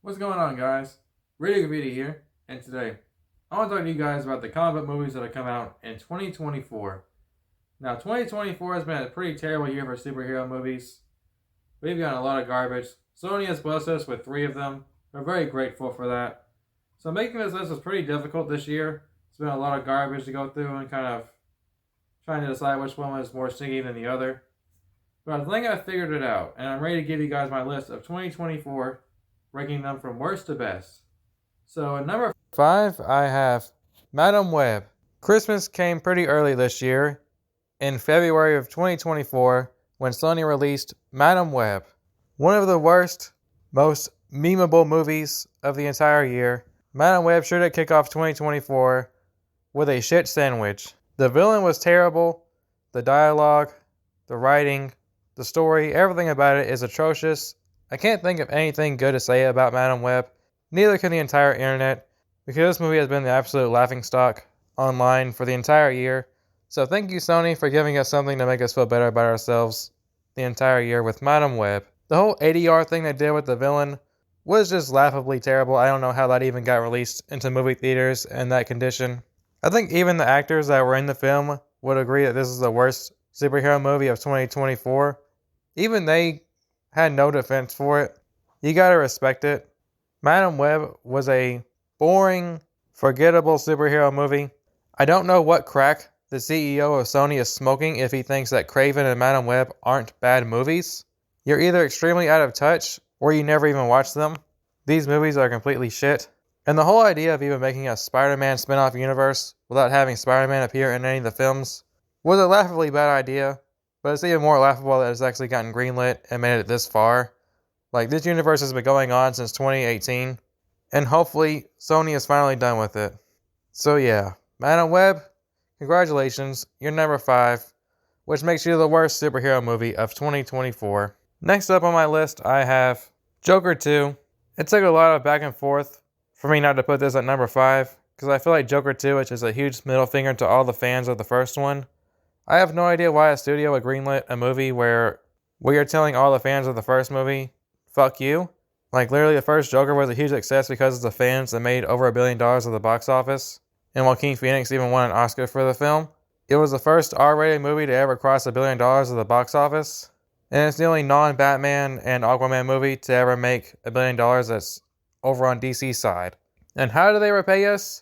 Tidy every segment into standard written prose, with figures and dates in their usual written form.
What's going on, guys? Radio Graffiti here, and today I want to talk to you guys about the comic book movies that have come out in 2024. Now, 2024 has been a pretty terrible year for superhero movies. We've gotten a lot of garbage. Sony has blessed us with 3 of them. We're very grateful for that. So making this list was pretty difficult this year. It's been a lot of garbage to go through and kind of trying to decide which one was more stinky than the other. But I think I figured it out, and I'm ready to give you guys my list of 2024, ranking them from worst to best. So at number 5, I have Madam Web. Christmas came pretty early this year, in February of 2024, when Sony released Madam Web. One of the worst, most memeable movies of the entire year. Madam Web sure did kick off 2024 with a shit sandwich. The villain was terrible, the dialogue, the writing, the story, everything about it is atrocious. I can't think of anything good to say about Madam Web. Neither can the entire internet, because this movie has been the absolute laughingstock online for the entire year. So thank you, Sony, for giving us something to make us feel better about ourselves the entire year with Madam Web. The whole ADR thing they did with the villain was just laughably terrible. I don't know how that even got released into movie theaters in that condition. I think even the actors that were in the film would agree that this is the worst superhero movie of 2024. Even they had no defense for it. You gotta respect it. Madam Web was a boring, forgettable superhero movie. I don't know what crack the CEO of Sony is smoking if he thinks that Kraven and Madam Web aren't bad movies. You're either extremely out of touch, or you never even watched them. These movies are completely shit. And the whole idea of even making a Spider-Man spin-off universe without having Spider-Man appear in any of the films was a laughably bad idea. But it's even more laughable that it's actually gotten greenlit and made it this far. Like, this universe has been going on since 2018, and hopefully Sony is finally done with it. So yeah, Madam Web, congratulations, you're number 5, which makes you the worst superhero movie of 2024. Next up on my list, I have Joker 2. It took a lot of back and forth for me not to put this at number 5, because I feel like Joker 2 is just a huge middle finger to all the fans of the first one. I have no idea why a studio would greenlit a movie where we are telling all the fans of the first movie, fuck you. Like, literally the first Joker was a huge success because of the fans that made over $1 billion at the box office, and Joaquin Phoenix even won an Oscar for the film. It was the first R-rated movie to ever cross $1 billion at the box office, and it's the only non-Batman and Aquaman movie to ever make $1 billion that's over on DC's side. And how do they repay us?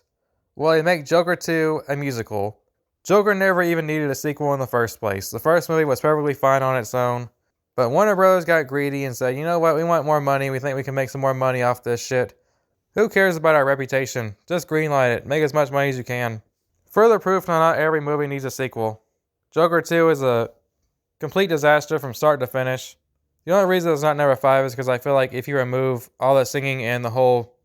Well, they make Joker 2 a musical. Joker never even needed a sequel in the first place. The first movie was perfectly fine on its own, but Warner Bros. Got greedy and said, you know what, we want more money, we think we can make some more money off this shit. Who cares about our reputation? Just greenlight it, make as much money as you can. Further proof that not every movie needs a sequel. Joker 2 is a complete disaster from start to finish. The only reason it's not number 5 is because I feel like if you remove all the singing and the whole,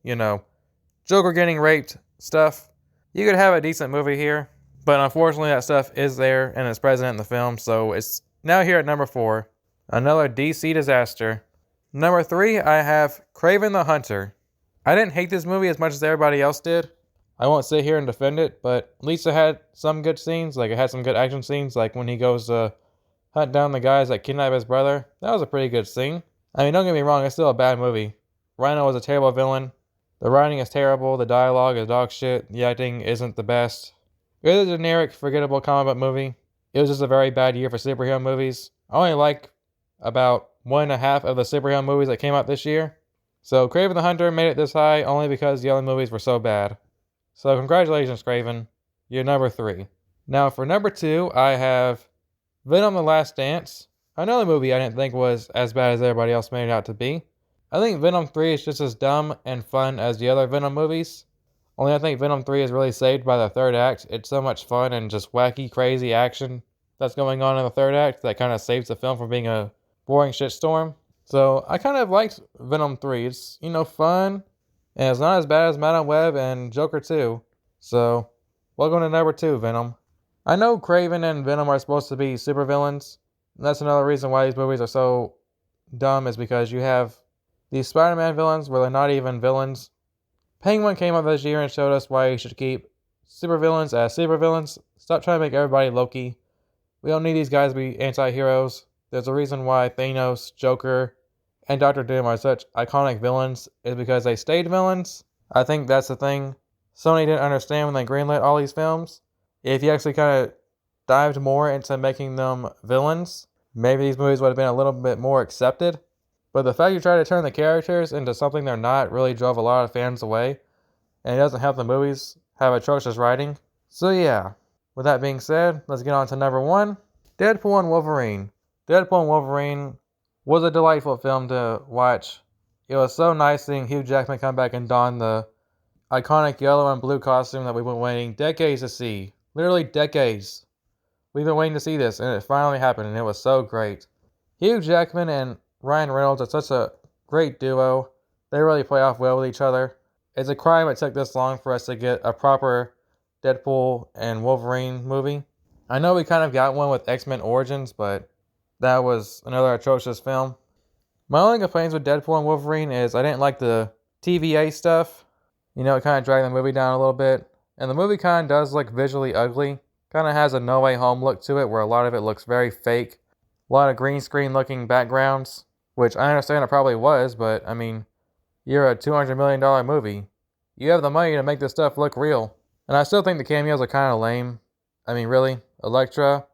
Joker getting raped stuff, you could have a decent movie here. But unfortunately, that stuff is there and it's present in the film, so it's now here at number 4. Another DC disaster. Number 3, I have Kraven the Hunter. I didn't hate this movie as much as everybody else did. I won't sit here and defend it, but at least it had some good scenes. Like, it had some good action scenes, like when he goes to hunt down the guys that kidnap his brother. That was a pretty good scene. I mean, don't get me wrong, it's still a bad movie. Rhino was a terrible villain. The writing is terrible, the dialogue is dog shit, the acting isn't the best. It was a generic, forgettable comic book movie. It was just a very bad year for superhero movies. I only like about 1.5 of the superhero movies that came out this year. So Kraven the Hunter made it this high only because the other movies were so bad. So congratulations, Kraven. You're number 3. Now for number 2, I have Venom The Last Dance. Another movie I didn't think was as bad as everybody else made it out to be. I think Venom 3 is just as dumb and fun as the other Venom movies. Only I think Venom 3 is really saved by the third act. It's so much fun and just wacky, crazy action that's going on in the third act that kind of saves the film from being a boring shitstorm. So I kind of liked Venom 3. It's, fun, and it's not as bad as Madam Web and Joker 2. So, welcome to number 2, Venom. I know Kraven and Venom are supposed to be supervillains. And that's another reason why these movies are so dumb, is because you have these Spider-Man villains where they're not even villains. Penguin came up this year and showed us why you should keep supervillains as supervillains. Stop trying to make everybody Loki. We don't need these guys to be anti-heroes. There's a reason why Thanos, Joker, and Doctor Doom are such iconic villains is because they stayed villains. I think that's the thing Sony didn't understand when they greenlit all these films. If you actually kind of dived more into making them villains, maybe these movies would have been a little bit more accepted. But the fact you try to turn the characters into something they're not really drove a lot of fans away, and it doesn't help the movies have atrocious writing. So yeah, with that being said, let's get on to number 1, Deadpool and Wolverine. Deadpool and Wolverine was a delightful film to watch. It was so nice seeing Hugh Jackman come back and don the iconic yellow and blue costume that we've been waiting decades to see. Literally decades. We've been waiting to see this, and it finally happened, and it was so great. Hugh Jackman and Ryan Reynolds are such a great duo. They really play off well with each other. It's a crime it took this long for us to get a proper Deadpool and Wolverine movie. I know we kind of got one with X-Men Origins, but that was another atrocious film. My only complaints with Deadpool and Wolverine is I didn't like the TVA stuff. You know, it kind of dragged the movie down a little bit. And the movie kind of does look visually ugly. Kind of has a No Way Home look to it where a lot of it looks very fake. A lot of green screen looking backgrounds, which I understand it probably was, but I mean, you're a $200 million movie. You have the money to make this stuff look real. And I still think the cameos are kind of lame. I mean, really? Elektra?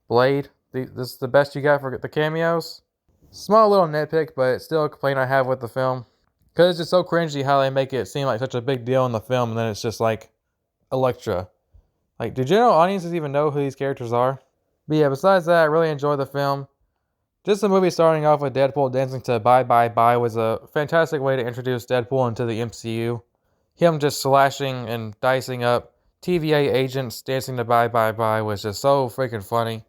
Blade? This is the best you got for the cameos? Small little nitpick, but it's still a complaint I have with the film. Because it's just so cringy how they make it seem like such a big deal in the film, and then it's just like Elektra. Like, do general audiences even know who these characters are? But yeah, besides that, I really enjoyed the film. Just the movie starting off with Deadpool dancing to Bye Bye Bye was a fantastic way to introduce Deadpool into the MCU. Him just slashing and dicing up TVA agents dancing to Bye Bye Bye was just so freaking funny.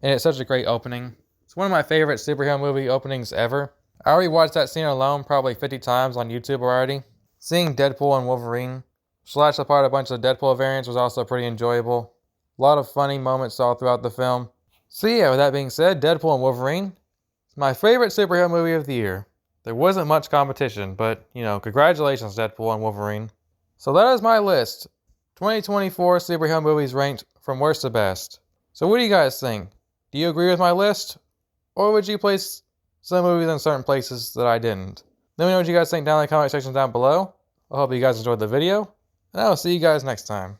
And it's such a great opening. It's one of my favorite superhero movie openings ever. I already watched that scene alone probably 50 times on YouTube already. Seeing Deadpool and Wolverine slash apart a bunch of Deadpool variants was also pretty enjoyable. A lot of funny moments all throughout the film. So yeah, with that being said, Deadpool and Wolverine is my favorite superhero movie of the year. There wasn't much competition, but, you know, congratulations, Deadpool and Wolverine. So that is my list. 2024 superhero movies ranked from worst to best. So what do you guys think? Do you agree with my list? Or would you place some movies in certain places that I didn't? Let me know what you guys think down in the comment section down below. I hope you guys enjoyed the video, and I will see you guys next time.